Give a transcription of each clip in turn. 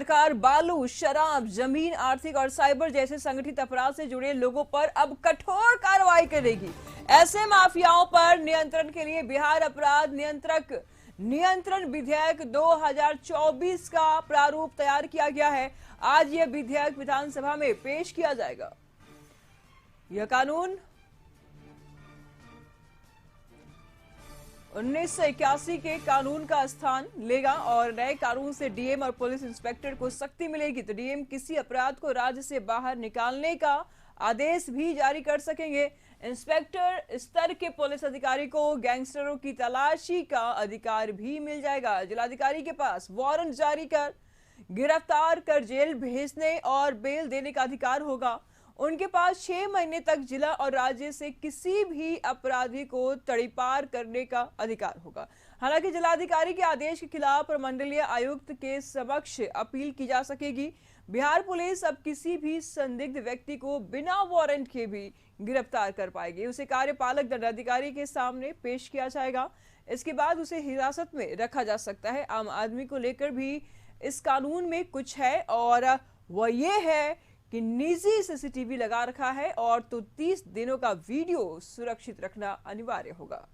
सरकार बालू, शराब, जमीन, आर्थिक और साइबर जैसे संगठित अपराध से जुड़े लोगों पर अब कठोर कार्रवाई करेगी। ऐसे माफियाओं पर नियंत्रण के लिए बिहार अपराध नियंत्रण विधेयक 2024 का प्रारूप तैयार किया गया है। आज यह विधेयक विधानसभा में पेश किया जाएगा। यह कानून 1981 के कानून का स्थान लेगा और नए कानून से डीएम और पुलिस इंस्पेक्टर को सख्ती मिलेगी। तो डीएम किसी अपराध को राज्य से बाहर निकालने का आदेश भी जारी कर सकेंगे। इंस्पेक्टर स्तर के पुलिस अधिकारी को गैंगस्टरों की तलाशी का अधिकार भी मिल जाएगा। जिलाधिकारी के पास वारंट जारी कर गिरफ्तार कर जेल भेजने और बेल देने का अधिकार होगा। उनके पास 6 महीने तक जिला और राज्य से किसी भी अपराधी को तड़ीपार करने का अधिकार होगा। हालांकि जिलाधिकारी के आदेश के खिलाफ प्रमंडलीय आयुक्त के समक्ष अपील की जा सकेगी। बिहार पुलिस अब किसी भी संदिग्ध व्यक्ति को बिना वारंट के भी गिरफ्तार कर पाएगी। उसे कार्यपालक दंडाधिकारी के सामने पेश किया जाएगा। इसके बाद उसे हिरासत में रखा जा सकता है। आम आदमी को लेकर भी इस कानून में कुछ है और वह ये है कि निजी सीसीटीवी लगा रखा है और तो 30 दिनों का वीडियो सुरक्षित रखना अनिवार्य होगा।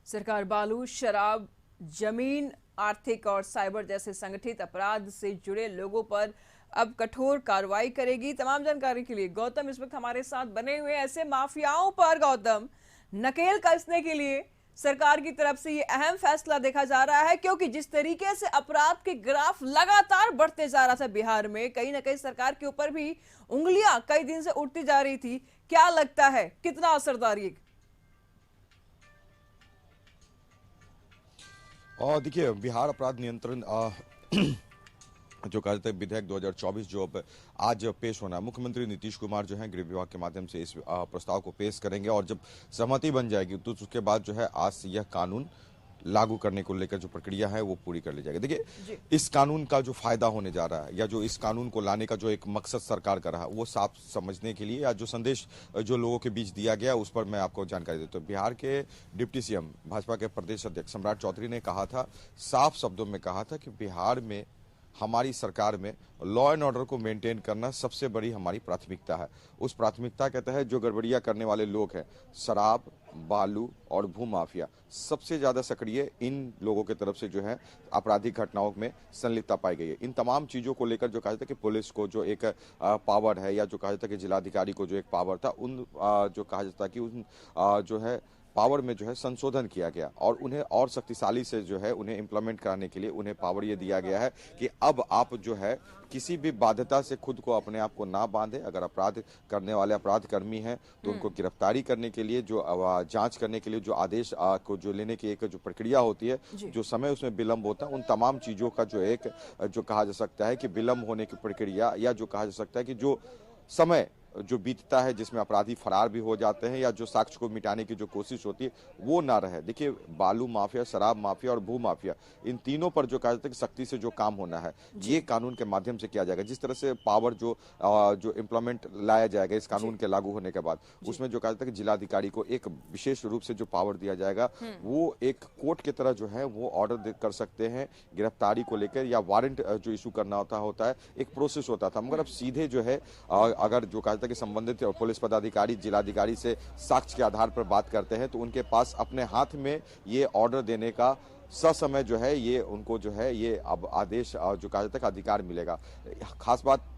सरकार बालू, शराब, जमीन, आर्थिक और साइबर जैसे संगठित अपराध से जुड़े लोगों पर अब कठोर कार्रवाई करेगी। तमाम जानकारी के लिए गौतम इस वक्त हमारे साथ बने हुए। ऐसे माफियाओं पर गौतम नकेल कसने के लिए सरकार की तरफ से ये अहम फैसला देखा जा रहा है, क्योंकि जिस तरीके से अपराध के ग्राफ लगातार बढ़ते जा रहा था बिहार में, कहीं ना कहीं सरकार के ऊपर भी उंगलियां कई दिन से उठती जा रही थी। क्या लगता है कितना असरदार ये? और देखिए, बिहार अपराध नियंत्रण जो कहा जाता है विधेयक 2024 जो अब आज पेश होना है, मुख्यमंत्री नीतीश कुमार जो है गृह विभाग के माध्यम से इस प्रस्ताव को पेश करेंगे और जब सहमति बन जाएगी तो उसके बाद जो है आज से यह कानून लागू करने को लेकर जो प्रक्रिया है वो पूरी कर ली जाएगी। देखिए, इस कानून का जो फायदा होने जा रहा है या जो इस कानून को लाने का जो एक मकसद सरकार का रहा वो साफ समझने के लिए या जो संदेश जो लोगों के बीच दिया गया उस पर मैं आपको जानकारी देता हूँ। बिहार के डिप्टी सीएम भाजपा के प्रदेश अध्यक्ष सम्राट चौधरी ने कहा था, साफ शब्दों में कहा था कि बिहार में हमारी सरकार में लॉ एंड ऑर्डर को मेंटेन करना सबसे बड़ी हमारी प्राथमिकता है। उस प्राथमिकता के तहत जो गड़बड़ियां करने वाले लोग हैं, शराब, बालू और भू माफिया, सबसे ज्यादा सक्रिय इन लोगों की तरफ से जो है आपराधिक घटनाओं में संलिप्तता पाई गई है। इन तमाम चीजों को लेकर जो कहा जाता है कि पुलिस को जो एक पावर है या जो कहा जाता है कि जिलाधिकारी को जो एक पावर था, उन जो कहा जाता है कि उन जो है पावर में जो है संशोधन किया गया और उन्हें और शक्तिशाली से जो है उन्हें इम्प्लीमेंट कराने के लिए उन्हें पावर ये दिया गया है कि अब आप जो है किसी भी बाध्यता से खुद को अपने आप को ना बांधे। अगर अपराध करने वाले अपराध कर्मी हैं तो उनको गिरफ्तारी करने के लिए जो जांच करने के लिए जो आदेश को जो लेने की एक जो प्रक्रिया होती है, जो समय उसमें विलंब होता है, उन तमाम चीजों का जो एक जो कहा जा सकता है कि विलंब होने की प्रक्रिया या जो कहा जा सकता है कि जो समय जो बीतता है जिसमें अपराधी फरार भी हो जाते हैं या जो साक्ष्य को मिटाने की जो कोशिश होती है वो ना रहे। देखिए, बालू माफिया, शराब माफिया और भू माफिया, इन तीनों पर जो कहा जाता है कि सख्ती से जो काम होना है ये कानून के माध्यम से किया जाएगा। जिस तरह से पावर जो इम्प्लीमेंट लाया जाएगा इस कानून के लागू होने के बाद, उसमें जो कहा जाता है कि जिलाधिकारी को एक विशेष रूप से जो पावर दिया जाएगा वो एक कोर्ट की तरह जो है वो ऑर्डर कर सकते हैं गिरफ्तारी को लेकर या वारंट जो इशू करना होता है, एक प्रोसेस होता था। मगर अब सीधे जो है अगर जो कहा कि संबंधित पुलिस पदाधिकारी जिलाधिकारी से साक्ष्य के आधार पर बात करते हैं तो उनके पास अपने हाथ में ये ऑर्डर देने का ससमय जो है ये उनको जो है ये अब आदेश जो कहा जाता है अधिकार मिलेगा। खास बात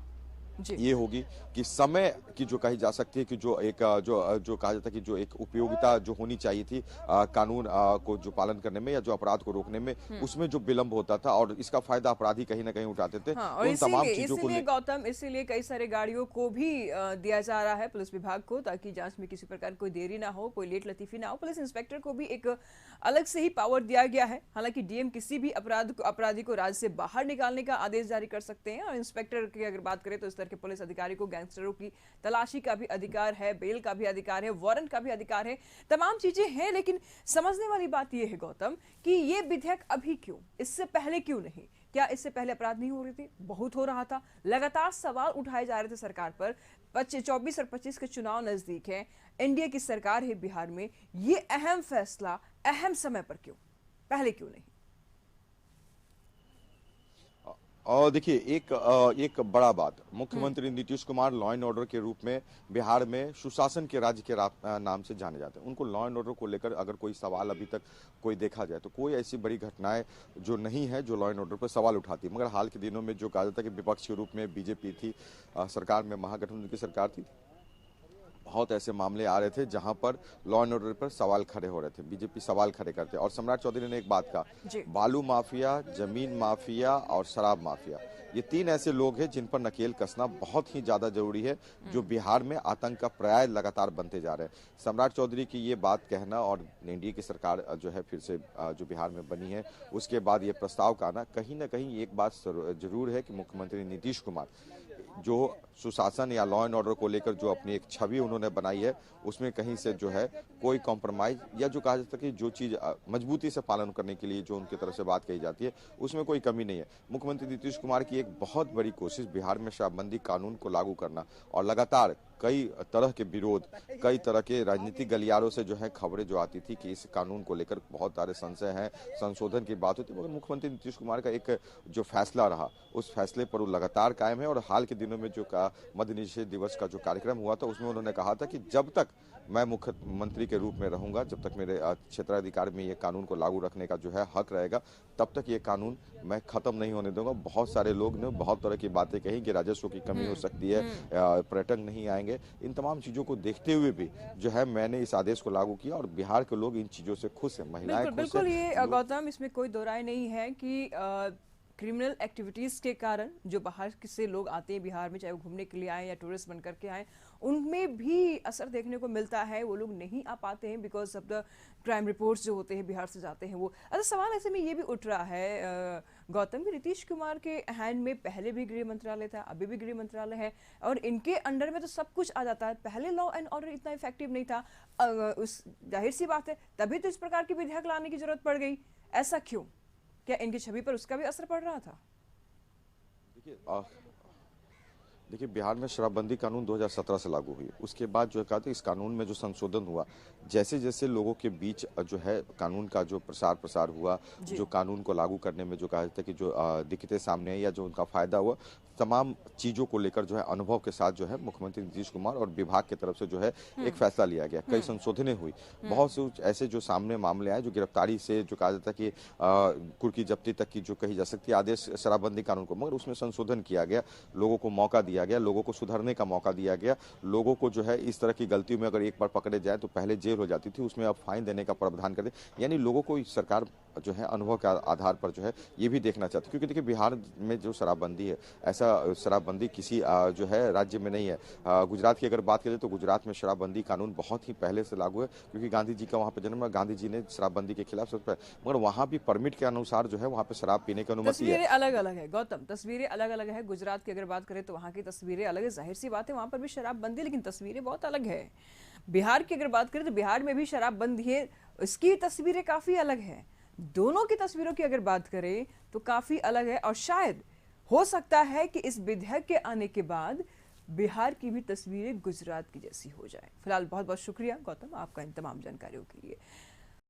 ये होगी कि समय की जो कही जा सकती है कि जो एक जो कहा जाता है कि जो एक उपयोगिता जो होनी चाहिए थी कानून को जो पालन करने में या जो अपराध को रोकने में, उसमें जो विलंब होता था और इसका फायदा अपराधी कहीं ना कहीं उठाते थे। हाँ, और उन तमाम चीजों को गौतम इसीलिए कई सारे गाड़ियों को भी दिया जा रहा है पुलिस विभाग को, ताकि जांच में किसी प्रकार कोई देरी ना हो, कोई लेट लतीफी ना हो। पुलिस इंस्पेक्टर को भी एक अलग से ही पावर दिया गया है। हालांकि डीएम किसी भी अपराधी को राज्य से बाहर निकालने का आदेश जारी कर सकते हैं और इंस्पेक्टर की अगर बात करें तो इस तरह के पुलिस अधिकारी को गैंगस्टरों की तलाशी का भी अधिकार है, बेल का भी अधिकार है, वारंट का भी अधिकार है। तमाम चीजें हैं, लेकिन समझने वाली बात यह है गौतम कि ये विधेयक अभी क्यों, इससे पहले क्यों नहीं? क्या इससे पहले अपराध नहीं हो रहे थे? बहुत हो रहा था। लगातार सवाल उठाए जा रहे थे सरकार पर। 24 और 25 के चुनाव नजदीक है, एनडीए की सरकार है बिहार में, ये अहम फैसला अहम समय पर क्यों? पहले क्यों नहीं? और देखिए एक बड़ा बात, मुख्यमंत्री Nitish Kumar law and order के रूप में बिहार में सुशासन के राज्य के नाम से जाने जाते हैं। उनको लॉ एंड ऑर्डर को लेकर अगर कोई सवाल अभी तक कोई देखा जाए तो कोई ऐसी बड़ी घटनाएं जो नहीं है जो लॉ एंड ऑर्डर पर सवाल उठाती है। मगर हाल के दिनों में जो कहा जाता है कि विपक्ष के रूप में बीजेपी थी, सरकार में महागठबंधन की सरकार थी, बहुत ऐसे मामले आ रहे थे जहां पर लॉ एंड ऑर्डर पर सवाल खड़े हो रहे थे, बीजेपी सवाल खड़े करते। और सम्राट चौधरी ने एक बात कहा, बालू माफिया, जमीन माफिया और शराब माफिया, ये तीन ऐसे लोग हैं जिन पर नकेल कसना बहुत ही ज्यादा जरूरी है, जो बिहार में आतंक का पर्याय लगातार बनते जा रहे हैं। सम्राट चौधरी की ये बात कहना और एनडीए की सरकार जो है फिर से जो बिहार में बनी है, उसके बाद ये प्रस्ताव का आना, कहीं ना कहीं एक बात जरूर है कि मुख्यमंत्री नीतीश कुमार जो सुशासन या लॉ एंड ऑर्डर को लेकर जो अपनी एक छवि उन्होंने बनाई है, उसमें कहीं से जो है कोई कॉम्प्रोमाइज या जो कहा जाता है कि जो चीज मजबूती से पालन करने के लिए जो उनकी तरफ से बात कही जाती है, उसमें कोई कमी नहीं है। मुख्यमंत्री नीतीश कुमार की एक बहुत बड़ी कोशिश बिहार में शराबबंदी कानून को लागू करना, और लगातार कई तरह के विरोध, कई तरह के राजनीतिक गलियारों से जो है खबरें जो आती थी कि इस कानून को लेकर बहुत सारे संशय हैं, संशोधन की बात होती है, मगर मुख्यमंत्री नीतीश कुमार का एक जो फैसला रहा, उस फैसले पर वो लगातार कायम है। और हाल के दिनों में जो मद्य निषेध दिवस का जो कार्यक्रम हुआ था, उसमें उन्होंने कहा था कि जब तक मैं मुख्यमंत्री के रूप में रहूंगा, जब तक मेरे क्षेत्राधिकार में ये कानून को लागू रखने का जो है हक रहेगा, तब तक ये कानून मैं खत्म नहीं होने दूंगा। बहुत सारे लोग ने बहुत तरह की बातें कही कि राजस्व की कमी हो सकती है, पर्यटक नहीं आएंगे, इन तमाम चीजों को देखते हुए भी जो है मैंने इस आदेश को लागू किया और बिहार के लोग इन चीजों से खुश हैं, महिलाएं खुश हैं। बिल्कुल ये गौतम, इसमें कोई दो राय नहीं है कि क्रिमिनल एक्टिविटीज के कारण जो बाहर से लोग आते हैं बिहार में, चाहे वो घूमने के लिए आए या टूरिस्ट बन करके आए, उनमें भी असर देखने को मिलता है। वो लोग नहीं आ पाते हैं because of the crime reports जो होते हैं बिहार से जाते हैं वो। अच्छा, सवाल ऐसे में ये भी उठ रहा है गौतम कि नीतीश कुमार के हैंड में पहले भी गृह मंत्रालय था, अभी भी गृह मंत्रालय है, और इनके अंडर में तो सब कुछ आ जाता है। पहले लॉ एंड ऑर्डर इतना इफेक्टिव नहीं था, उस जाहिर सी बात है तभी तो इस प्रकार की विधेयक लाने की जरूरत पड़ गई। ऐसा क्यों? क्या इनकी छवि पर उसका भी असर पड़ रहा था? देखिए बिहार में शराबबंदी कानून 2017 से लागू हुई, उसके बाद जो कहा था इस कानून में जो संशोधन हुआ, जैसे जैसे लोगों के बीच जो है कानून का जो प्रसार हुआ, जो कानून को लागू करने में जो कहा जाता है कि जो दिक्कतें सामने आई या जो उनका फायदा हुआ, तमाम चीजों को लेकर जो है अनुभव के साथ जो है मुख्यमंत्री नीतीश कुमार और विभाग की तरफ से जो है एक फैसला लिया गया, कई संशोधनें हुई, बहुत से ऐसे जो सामने मामले आए जो गिरफ्तारी से जो कहा जाता है कि कुर्की जब्ती तक की जो कही जा सकती है आदेश शराबबंदी कानून को, मगर उसमें संशोधन किया गया, लोगों को मौका दिया गया, लोगों को सुधरने का मौका दिया गया, लोगों को जो है इस तरह की गलतियों में अगर एक बार पकड़े जाए तो पहले जेल हो जाती थी, उसमें अब फाइन देने का प्रावधान कर दे। यानी लोगों को सरकार जो है अनुभव के आधार पर जो है ये भी देखना चाहती है, क्योंकि देखिए बिहार में जो शराबबंदी है, ऐसा शराबबंदी किसी जो है राज्य में नहीं है। गुजरात की अगर बात करें तो गुजरात में शराबबंदी कानून बहुत ही पहले से लागू है, क्योंकि गांधी जी का वहां पर जन्म, गांधी जी ने शराबबंदी के खिलाफ सबसे, मगर वहां भी परमिट के अनुसार जो है वहां पे शराब पीने की अनुमति है। तस्वीरें अलग अलग है गौतम, तस्वीरें अलग अलग है। गुजरात की अगर बात करें तो वहां की तस्वीरें अलग है, जाहिर सी बात है वहां पर भी शराबबंदी, लेकिन तस्वीरें बहुत अलग है। बिहार की अगर बात करें तो बिहार में भी शराबबंदी है, इसकी तस्वीरें काफी अलग है। दोनों की तस्वीरों की अगर बात करें तो काफी अलग है, और शायद हो सकता है कि इस विधेयक के आने के बाद बिहार की भी तस्वीरें गुजरात की जैसी हो जाए। फिलहाल बहुत बहुत शुक्रिया गौतम आपका इन तमाम जानकारियों के लिए।